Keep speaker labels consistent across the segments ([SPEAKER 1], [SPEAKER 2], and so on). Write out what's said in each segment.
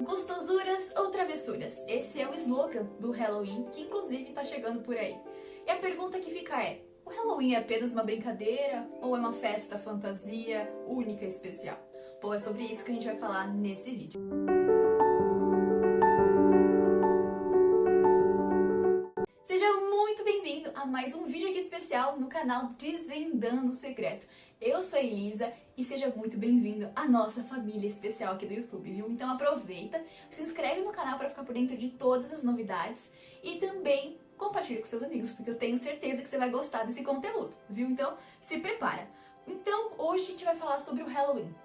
[SPEAKER 1] Gostosuras ou travessuras? Esse é o slogan do Halloween, que inclusive tá chegando por aí. E a pergunta que fica é: o Halloween é apenas uma brincadeira ou é uma festa fantasia única e especial? Bom, é sobre isso que a gente vai falar nesse vídeo. Seja muito bem-vindo a mais um vídeo aqui especial no canal Desvendando o Secreto. Eu sou a Elisa e seja muito bem-vindo à nossa família especial aqui do YouTube, viu? Então aproveita, se inscreve no canal para ficar por dentro de todas as novidades e também compartilha com seus amigos, porque eu tenho certeza que você vai gostar desse conteúdo, viu? Então se prepara. Então hoje a gente vai falar sobre o Halloween.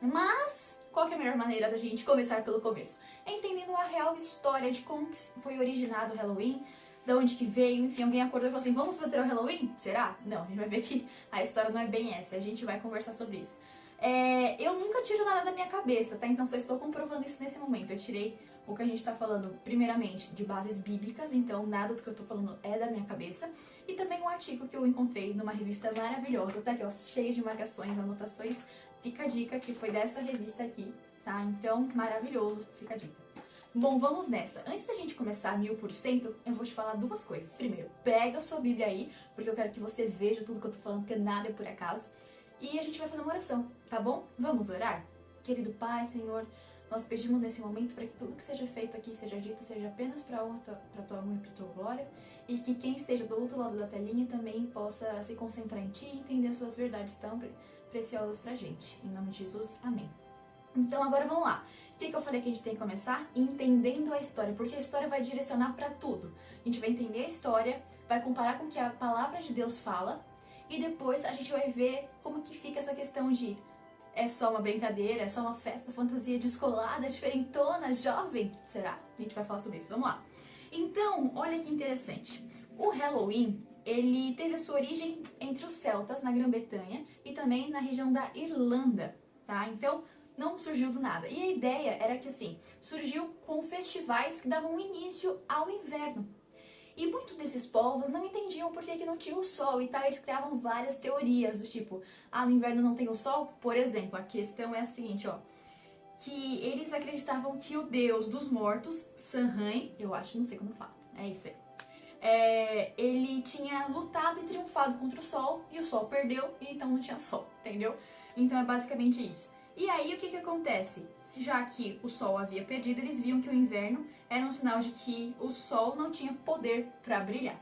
[SPEAKER 1] Mas qual que é a melhor maneira da gente começar pelo começo? É entendendo a real história de como foi originado o Halloween, de onde que veio, enfim, alguém acordou e falou assim, vamos fazer o Halloween? Será? Não, a gente vai ver que a história não é bem essa, a gente vai conversar sobre isso. Eu nunca tiro nada da minha cabeça, tá? Então só estou comprovando isso nesse momento. Eu tirei o que a gente tá falando, primeiramente, de bases bíblicas, então nada do que eu tô falando é da minha cabeça. E também um artigo que eu encontrei numa revista maravilhosa, tá aqui, ó, cheia de marcações, anotações. Fica a dica que foi dessa revista aqui, tá? Então, maravilhoso, fica a dica. Bom, vamos nessa. Antes da gente começar 1000%, eu vou te falar duas coisas. Primeiro, pega a sua Bíblia aí, porque eu quero que você veja tudo que eu tô falando, porque nada é por acaso. E a gente vai fazer uma oração, tá bom? Vamos orar? Querido Pai, Senhor, nós pedimos nesse momento para que tudo que seja feito aqui, seja dito, seja apenas para a tua honra e para a tua glória, e que quem esteja do outro lado da telinha também possa se concentrar em Ti e entender as suas verdades tão preciosas pra gente. Em nome de Jesus, amém. Então agora vamos lá. O que eu falei que a gente tem que começar? Entendendo a história, porque a história vai direcionar para tudo. A gente vai entender a história, vai comparar com o que a palavra de Deus fala, e depois a gente vai ver como que fica essa questão de é só uma brincadeira, é só uma festa, fantasia descolada, diferentona, jovem? Será? A gente vai falar sobre isso. Vamos lá. Então, olha que interessante. O Halloween, ele teve a sua origem entre os celtas, na Grã-Bretanha, e também na região da Irlanda, tá? Então, não surgiu do nada. E a ideia era que, assim, surgiu com festivais que davam início ao inverno. E muitos desses povos não entendiam por que não tinha o sol e tal, eles criavam várias teorias do tipo, no inverno não tem o sol? Por exemplo, a questão é a seguinte, ó, que eles acreditavam que o deus dos mortos, Samhain, eu acho, não sei como fala, é isso aí, ele tinha lutado e triunfado contra o sol, e o sol perdeu, e então não tinha sol, entendeu? Então é basicamente isso. E aí o que acontece? Já que o sol havia perdido, eles viam que o inverno era um sinal de que o sol não tinha poder para brilhar.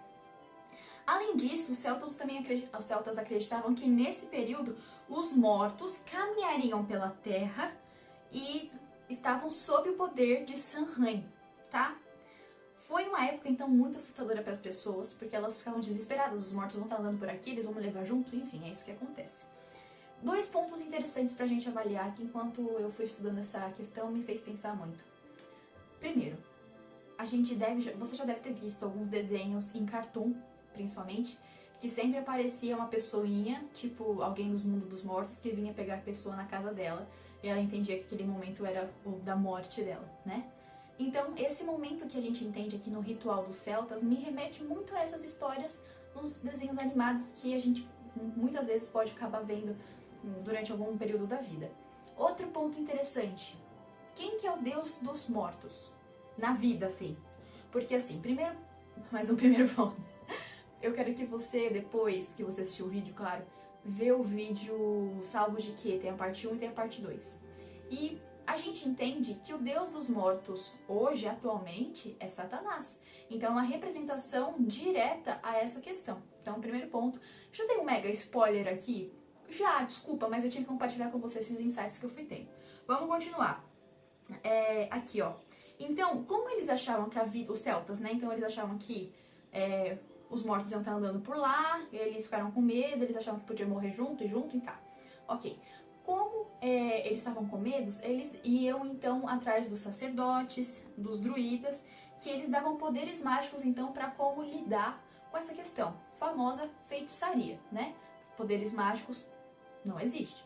[SPEAKER 1] Além disso, os celtas acreditavam que nesse período os mortos caminhariam pela terra e estavam sob o poder de Samhain, tá? Foi uma época então muito assustadora para as pessoas, porque elas ficavam desesperadas, os mortos vão estar andando por aqui, eles vão me levar junto, enfim, é isso que acontece. Dois pontos interessantes pra gente avaliar que enquanto eu fui estudando essa questão me fez pensar muito. Primeiro, você já deve ter visto alguns desenhos em cartoon, principalmente, que sempre aparecia uma pessoinha, tipo alguém dos mundos dos mortos, que vinha pegar a pessoa na casa dela e ela entendia que aquele momento era o da morte dela, né? Então, esse momento que a gente entende aqui no ritual dos celtas me remete muito a essas histórias nos desenhos animados que a gente muitas vezes pode acabar vendo durante algum período da vida. Outro ponto interessante, quem que é o deus dos mortos? Na vida, assim. Porque assim, primeiro ponto, eu quero que você, depois que você assistir o vídeo, claro, vê o vídeo salvo de que tem a parte 1 e tem a parte 2. E a gente entende que o deus dos mortos hoje, atualmente, é Satanás. Então é uma representação direta a essa questão. Então, primeiro ponto, já dei um mega spoiler aqui? Já, desculpa, mas eu tive que compartilhar com você esses insights que eu fui tendo. Vamos continuar. Aqui, ó. Então, como eles achavam que a vida... Os celtas, né? Então, eles achavam que os mortos iam estar andando por lá, eles ficaram com medo, eles achavam que podia morrer junto e tá. Ok. Como eles estavam com medo, eles iam, então, atrás dos sacerdotes, dos druidas, que eles davam poderes mágicos, então, para como lidar com essa questão. Famosa feitiçaria, né? Poderes mágicos não existe.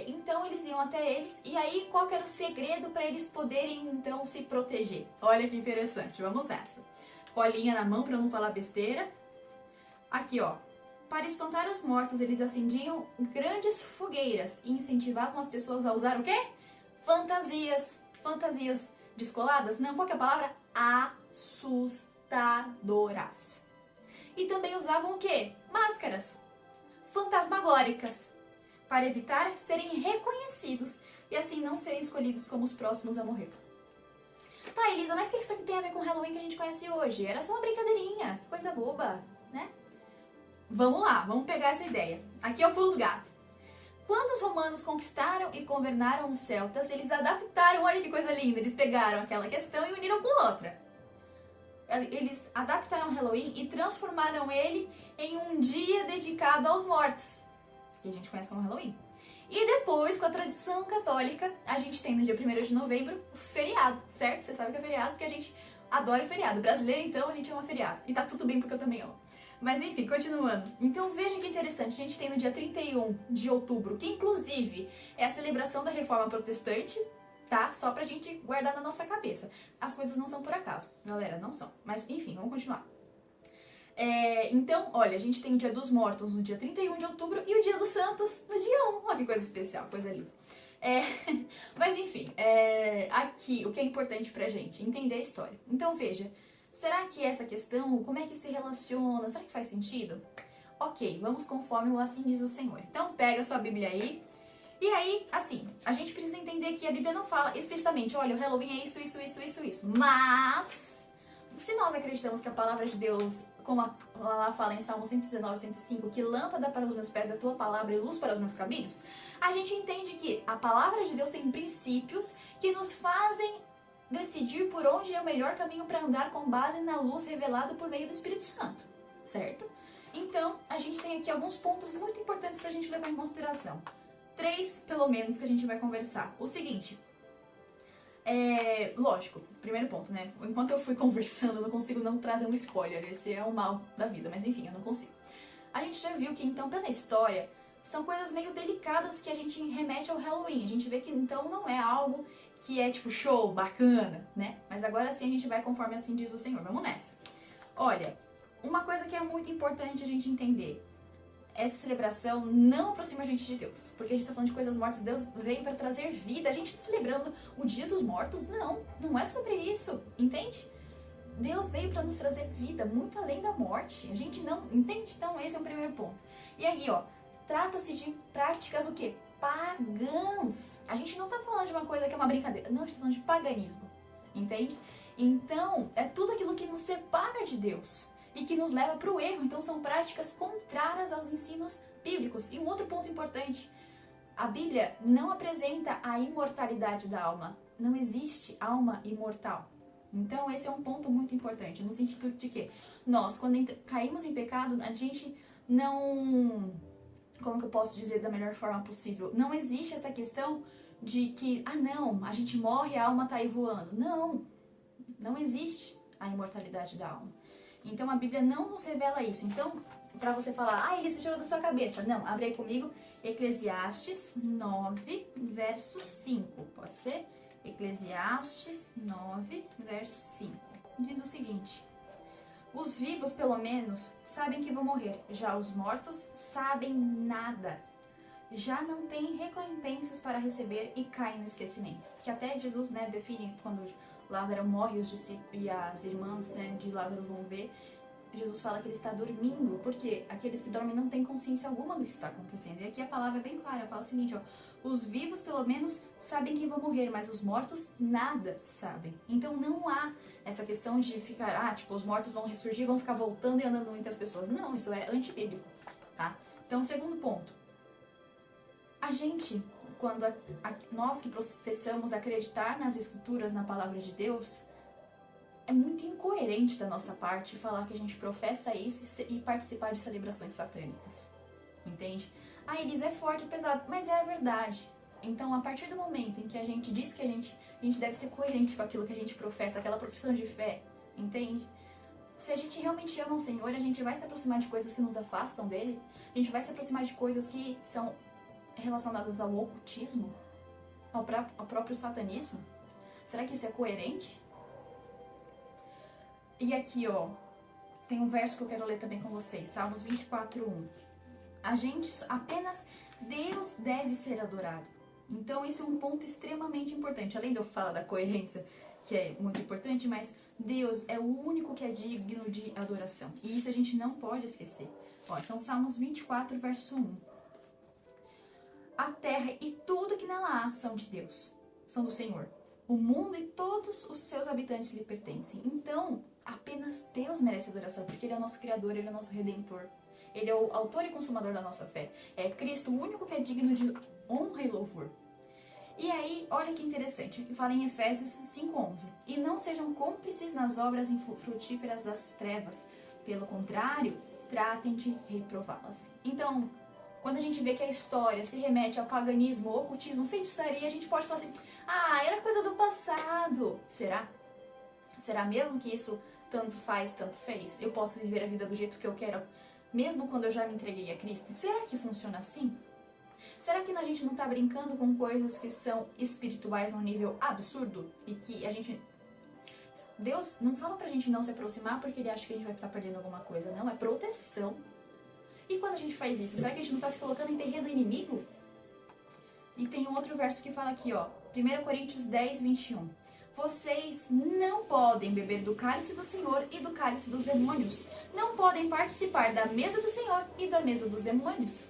[SPEAKER 1] Então eles iam até eles, e aí qual que era o segredo para eles poderem então se proteger? Olha que interessante, vamos nessa. Colinha na mão para não falar besteira. Aqui, ó. Para espantar os mortos, eles acendiam grandes fogueiras e incentivavam as pessoas a usar o quê? Fantasias. fantasias descoladas? Não, qual que é a palavra? Assustadoras. E também usavam o quê? Máscaras fantasmagóricas, para evitar serem reconhecidos e assim não serem escolhidos como os próximos a morrer. Tá, Elisa, mas o que isso aqui tem a ver com o Halloween que a gente conhece hoje? Era só uma brincadeirinha, que coisa boba, né? Vamos lá, vamos pegar essa ideia. Aqui é o pulo do gato. Quando os romanos conquistaram e governaram os celtas, eles adaptaram, olha que coisa linda, eles pegaram aquela questão e uniram com outra. Eles adaptaram o Halloween e transformaram ele em um dia dedicado aos mortos, que a gente conhece como Halloween. E depois, com a tradição católica, a gente tem no dia 1º de novembro o feriado, certo? Você sabe que é feriado porque a gente adora feriado. Brasileiro, então, a gente ama feriado. E tá tudo bem porque eu também amo. Mas enfim, continuando. Então veja que interessante, a gente tem no dia 31 de outubro, que inclusive é a celebração da Reforma Protestante, tá? Só pra gente guardar na nossa cabeça. As coisas não são por acaso, galera, não são. Mas enfim, vamos continuar. Então, olha, a gente tem o Dia dos Mortos no dia 31 de outubro e o Dia dos Santos no dia 1. Olha que coisa especial, coisa linda. Mas enfim, aqui o que é importante pra gente entender a história. Então veja, será que essa questão, como é que se relaciona? Será que faz sentido? Ok, vamos conforme o assim diz o Senhor. Então pega a sua Bíblia aí. E aí, assim, a gente precisa entender que a Bíblia não fala explicitamente, olha, o Halloween é isso. Mas, se nós acreditamos que a palavra de Deus, como ela fala em Salmo 119, 105, que lâmpada para os meus pés é a tua palavra e luz para os meus caminhos, a gente entende que a palavra de Deus tem princípios que nos fazem decidir por onde é o melhor caminho para andar com base na luz revelada por meio do Espírito Santo, certo? Então, a gente tem aqui alguns pontos muito importantes para a gente levar em consideração. 3, pelo menos, que a gente vai conversar. O seguinte, lógico, primeiro ponto, né? Enquanto eu fui conversando, eu não consigo não trazer um spoiler. Esse é o mal da vida, mas enfim, eu não consigo. A gente já viu que, então, pela história, são coisas meio delicadas que a gente remete ao Halloween. A gente vê que, então, não é algo que é, tipo, show, bacana, né? Mas agora sim a gente vai conforme assim diz o Senhor. Vamos nessa. Olha, uma coisa que é muito importante a gente entender. Essa celebração não aproxima a gente de Deus, porque a gente tá falando de coisas mortas. Deus veio para trazer vida. A gente tá celebrando o Dia dos Mortos? Não é sobre isso, entende? Deus veio para nos trazer vida, muito além da morte. A gente não entende? Então esse é o primeiro ponto. E aí, ó, trata-se de práticas o quê? Pagãs. A gente não tá falando de uma coisa que é uma brincadeira. Não, a gente tá falando de paganismo, entende? Então, é tudo aquilo que nos separa de Deus e que nos leva para o erro. Então são práticas contrárias aos ensinos bíblicos. E um outro ponto importante, a Bíblia não apresenta a imortalidade da alma. Não existe alma imortal. Então esse é um ponto muito importante, no sentido de que nós, quando caímos em pecado, a gente não... Como que eu posso dizer da melhor forma possível? Não existe essa questão de que, não, a gente morre e a alma tá aí voando. Não existe a imortalidade da alma. Então a Bíblia não nos revela isso. Então, pra você falar, ele se tirou da sua cabeça. Não, abre aí comigo, Eclesiastes 9, verso 5. Pode ser? Eclesiastes 9, verso 5. Diz o seguinte: os vivos, pelo menos, sabem que vão morrer. Já os mortos sabem nada. Já não têm recompensas para receber e caem no esquecimento. Que até Jesus, né, define quando Lázaro morre e as irmãs, né, de Lázaro vão ver. Jesus fala que ele está dormindo, porque aqueles que dormem não têm consciência alguma do que está acontecendo. E aqui a palavra é bem clara, fala o seguinte, ó: os vivos pelo menos sabem que vão morrer, mas os mortos nada sabem. Então não há essa questão de ficar, os mortos vão ressurgir, vão ficar voltando e andando entre as pessoas. Não, isso é antibíblico, tá? Então, segundo ponto, a gente, quando nós que professamos acreditar nas escrituras, na palavra de Deus, é muito incoerente da nossa parte falar que a gente professa isso e participar de celebrações satânicas, entende? Elisa, é forte e pesado, mas é a verdade. Então, a partir do momento em que a gente diz que a gente deve ser coerente com aquilo que a gente professa, aquela profissão de fé, entende? Se a gente realmente ama o Senhor, a gente vai se aproximar de coisas que nos afastam dele, a gente vai se aproximar de coisas que são relacionadas ao ocultismo, ao próprio satanismo. Será que isso é coerente? E aqui, ó, tem um verso que eu quero ler também com vocês, Salmos 24:1. Apenas Deus deve ser adorado. Então esse é um ponto extremamente importante. Além de eu falar da coerência, que é muito importante, mas Deus é o único que é digno de adoração. E isso a gente não pode esquecer. Ó, então Salmos 24, verso 1. A terra e tudo que nela há são de Deus, são do Senhor. O mundo e todos os seus habitantes lhe pertencem. Então, apenas Deus merece adoração, porque Ele é o nosso Criador, Ele é o nosso Redentor. Ele é o autor e consumador da nossa fé. É Cristo o único que é digno de honra e louvor. E aí, olha que interessante, fala em Efésios 5:11. E não sejam cúmplices nas obras infrutíferas das trevas. Pelo contrário, tratem de reprová-las. Então, quando a gente vê que a história se remete ao paganismo, ocultismo, feitiçaria, a gente pode falar assim, era coisa do passado. Será? Será mesmo que isso tanto faz, tanto fez? Eu posso viver a vida do jeito que eu quero, mesmo quando eu já me entreguei a Cristo? Será que funciona assim? Será que a gente não tá brincando com coisas que são espirituais num nível absurdo? E que a gente... Deus não fala pra gente não se aproximar porque Ele acha que a gente vai estar perdendo alguma coisa. Não, é proteção. E quando a gente faz isso, será que a gente não está se colocando em terreno inimigo? E tem um outro verso que fala aqui, ó, 1 Coríntios 10, 21. Vocês não podem beber do cálice do Senhor e do cálice dos demônios. Não podem participar da mesa do Senhor e da mesa dos demônios.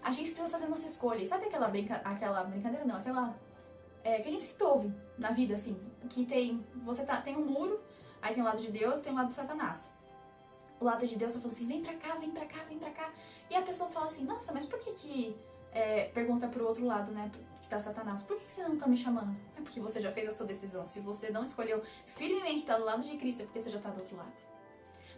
[SPEAKER 1] A gente precisa fazer a nossa escolha. E sabe aquela brincadeira? Não, aquela... que a gente sempre ouve na vida, assim, que tem... tem um muro, aí tem o lado de Deus e tem o lado de Satanás. O lado de Deus tá falando assim, vem pra cá, vem pra cá, vem pra cá. E a pessoa fala assim, nossa, mas por que pergunta pro outro lado, né, que tá Satanás, por que você não tá me chamando? É porque você já fez a sua decisão. Se você não escolheu firmemente estar do lado de Cristo, é porque você já tá do outro lado.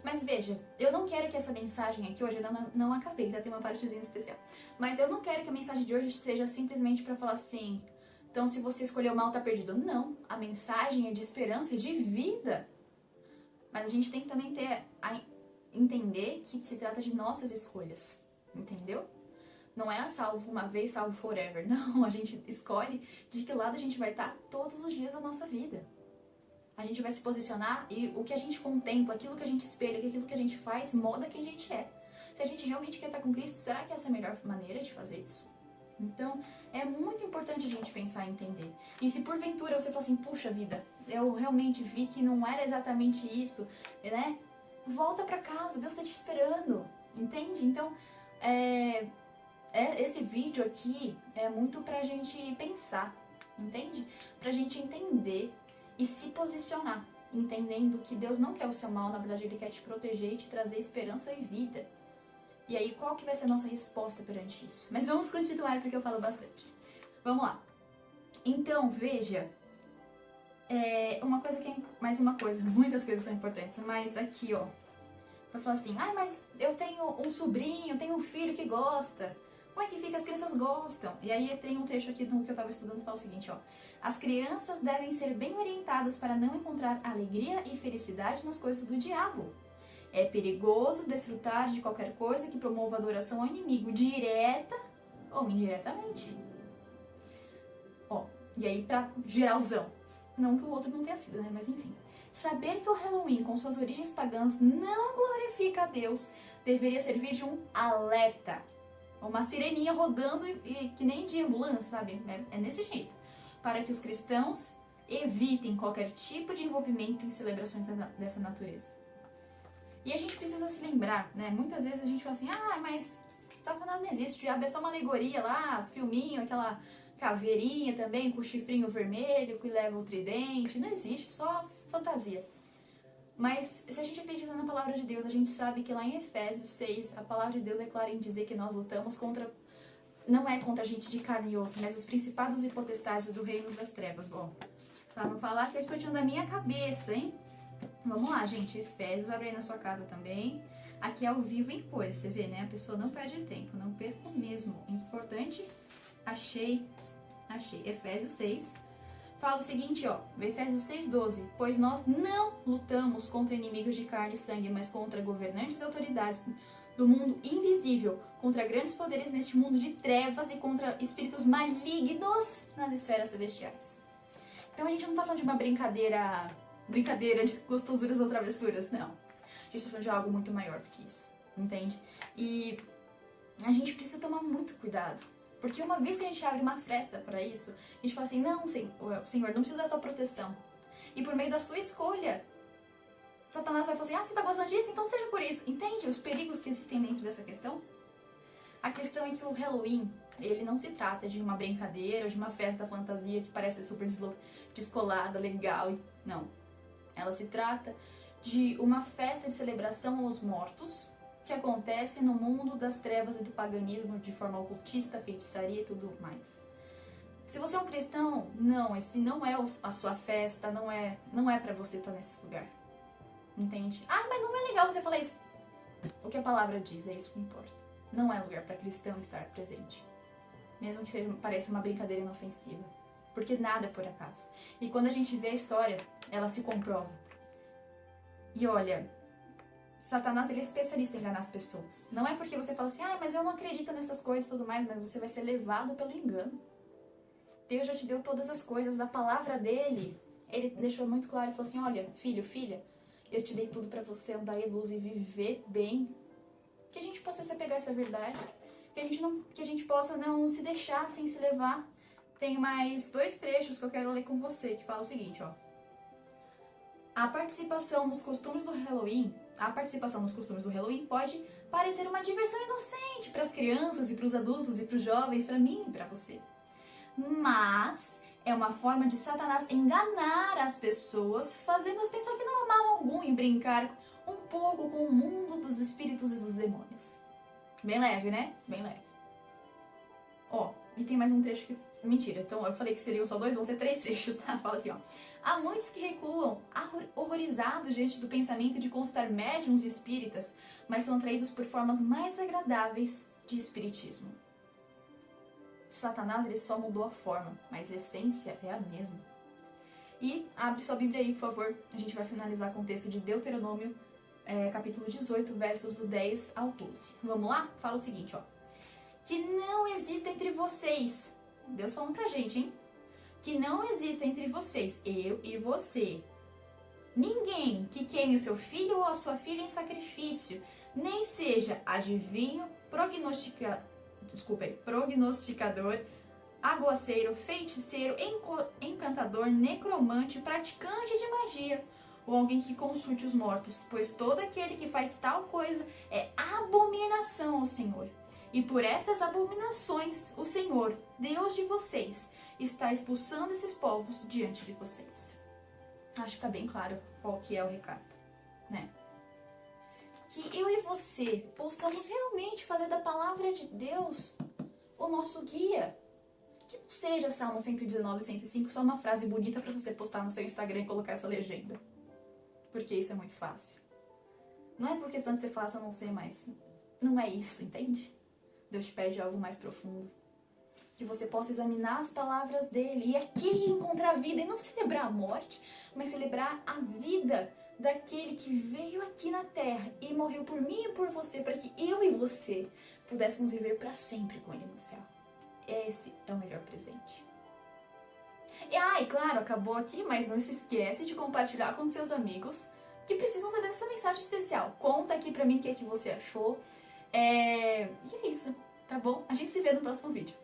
[SPEAKER 1] Mas veja, eu não quero que essa mensagem aqui hoje, não acabei, tá? Tem uma partezinha especial. Mas eu não quero que a mensagem de hoje seja simplesmente pra falar assim, então se você escolheu mal, tá perdido. Não, a mensagem é de esperança e de vida. Mas a gente tem que também entender que se trata de nossas escolhas, entendeu? Não é salvo uma vez, salvo forever. Não, a gente escolhe de que lado a gente vai estar todos os dias da nossa vida. A gente vai se posicionar e o que a gente contempla, aquilo que a gente espelha, aquilo que a gente faz, molda quem a gente é. Se a gente realmente quer estar com Cristo, será que essa é a melhor maneira de fazer isso? Então, é muito importante a gente pensar e entender. E se porventura você fala assim, puxa vida, eu realmente vi que não era exatamente isso, né? Volta pra casa, Deus tá te esperando, entende? Então, esse vídeo aqui é muito pra gente pensar, entende? Pra gente entender e se posicionar, entendendo que Deus não quer o seu mal, na verdade Ele quer te proteger e te trazer esperança e vida. E aí, qual que vai ser a nossa resposta perante isso? Mas vamos continuar, porque eu falo bastante. Vamos lá. Então, veja, mais uma coisa, muitas coisas são importantes, mas aqui, ó, pra falar assim, mas eu tenho um sobrinho, eu tenho um filho que gosta. Como é que fica? As crianças gostam. E aí tem um trecho aqui do que eu tava estudando que fala o seguinte, ó. As crianças devem ser bem orientadas para não encontrar alegria e felicidade nas coisas do diabo. É perigoso desfrutar de qualquer coisa que promova adoração ao inimigo, direta ou indiretamente. Ó, e aí pra geralzão. Não que o outro não tenha sido, né? Mas enfim. Saber que o Halloween, com suas origens pagãs, não glorifica a Deus, deveria servir de um alerta. Uma sireninha rodando e que nem de ambulância, sabe? É nesse jeito. Para que os cristãos evitem qualquer tipo de envolvimento em celebrações dessa natureza. E a gente precisa se lembrar, né? Muitas vezes a gente fala assim, mas Satanás não existe, o diabo é só uma alegoria lá, filminho, aquela caveirinha também com o chifrinho vermelho que leva o tridente. Não existe, só fantasia. Mas se a gente acredita na palavra de Deus, a gente sabe que lá em Efésios 6, a palavra de Deus é clara em dizer que nós lutamos não é contra a gente de carne e osso, mas os principados e potestades do reino das trevas. Bom, pra não falar que eu estou tirando da minha cabeça, hein? Vamos lá, gente. Efésios, abre aí na sua casa também. Aqui é ao vivo em cores, você vê, né? A pessoa não perde tempo, não perco mesmo. Importante, achei. Efésios 6. Fala o seguinte, ó, Efésios 6:12. Pois nós não lutamos contra inimigos de carne e sangue, mas contra governantes e autoridades do mundo invisível, contra grandes poderes neste mundo de trevas e contra espíritos malignos nas esferas celestiais. Então a gente não tá falando de uma brincadeira de gostosuras ou travessuras, não. A gente tá falando de algo muito maior do que isso, entende? E a gente precisa tomar muito cuidado, Porque uma vez que a gente abre uma fresta para isso, a gente fala assim, não, Senhor, não preciso da tua proteção. E por meio da sua escolha, Satanás vai falar assim, você tá gostando disso? Então seja por isso. Entende os perigos que existem dentro dessa questão? A questão é que o Halloween, ele não se trata de uma brincadeira ou de uma festa fantasia que parece super descolada, legal. Não. Ela se trata de uma festa de celebração aos mortos que acontece no mundo das trevas e do paganismo de forma ocultista, feitiçaria e tudo mais. Se você é um cristão, não, esse não é a sua festa, não é para você estar nesse lugar. Entende? Mas não é legal você falar isso. O que a palavra diz, é isso que importa. Não é lugar para cristão estar presente. Mesmo que pareça uma brincadeira inofensiva. Porque nada é por acaso. E quando a gente vê a história, ela se comprova. E olha, Satanás, ele é especialista em enganar as pessoas. Não é porque você fala assim, mas eu não acredito nessas coisas e tudo mais, mas você vai ser levado pelo engano. Deus já te deu todas as coisas da palavra dele. Ele deixou muito claro e falou assim, olha, filho, filha, eu te dei tudo pra você andar em luz e viver bem. Que a gente possa se apegar a essa verdade. Que a gente possa não se deixar assim se levar. Tem mais 2 trechos que eu quero ler com você, que fala o seguinte, ó. A participação nos costumes do Halloween pode parecer uma diversão inocente para as crianças e para os adultos e para os jovens, para mim e para você. Mas é uma forma de Satanás enganar as pessoas, fazendo-as pensar que não há mal algum em brincar um pouco com o mundo dos espíritos e dos demônios. Bem leve, né? Bem leve. E tem mais um trecho que... Mentira, então eu falei que seriam só 2, vão ser 3 trechos, tá? Fala assim, ó. Há muitos que recuam, horrorizados diante do pensamento de consultar médiuns e espíritas, mas são atraídos por formas mais agradáveis de espiritismo. Satanás, ele só mudou a forma, mas a essência é a mesma. E abre sua Bíblia aí, por favor. A gente vai finalizar com o texto de Deuteronômio, capítulo 18, versos do 10 ao 12. Vamos lá? Fala o seguinte, ó. Que não exista entre vocês, Deus falando pra gente, hein? Que não exista entre vocês, eu e você, ninguém que queime o seu filho ou a sua filha em sacrifício, nem seja adivinho, prognosticador, aguaceiro, feiticeiro, encantador, necromante, praticante de magia, ou alguém que consulte os mortos, pois todo aquele que faz tal coisa é abominação ao Senhor. E por estas abominações, o Senhor, Deus de vocês, está expulsando esses povos diante de vocês. Acho que tá bem claro qual que é o recado, né? Que eu e você possamos realmente fazer da palavra de Deus o nosso guia. Que não seja Salmo 119, 105, só uma frase bonita para você postar no seu Instagram e colocar essa legenda. Porque isso é muito fácil. Não é por questão de ser fácil ou não ser, mas não é isso, entende? Deus te pede algo mais profundo. Que você possa examinar as palavras dele e aqui encontrar a vida. E não celebrar a morte, mas celebrar a vida daquele que veio aqui na terra e morreu por mim e por você, para que eu e você pudéssemos viver para sempre com ele no céu. Esse é o melhor presente. E claro, acabou aqui, mas não se esquece de compartilhar com seus amigos que precisam saber dessa mensagem especial. Conta aqui pra mim o que você achou. E é isso, tá bom? A gente se vê no próximo vídeo.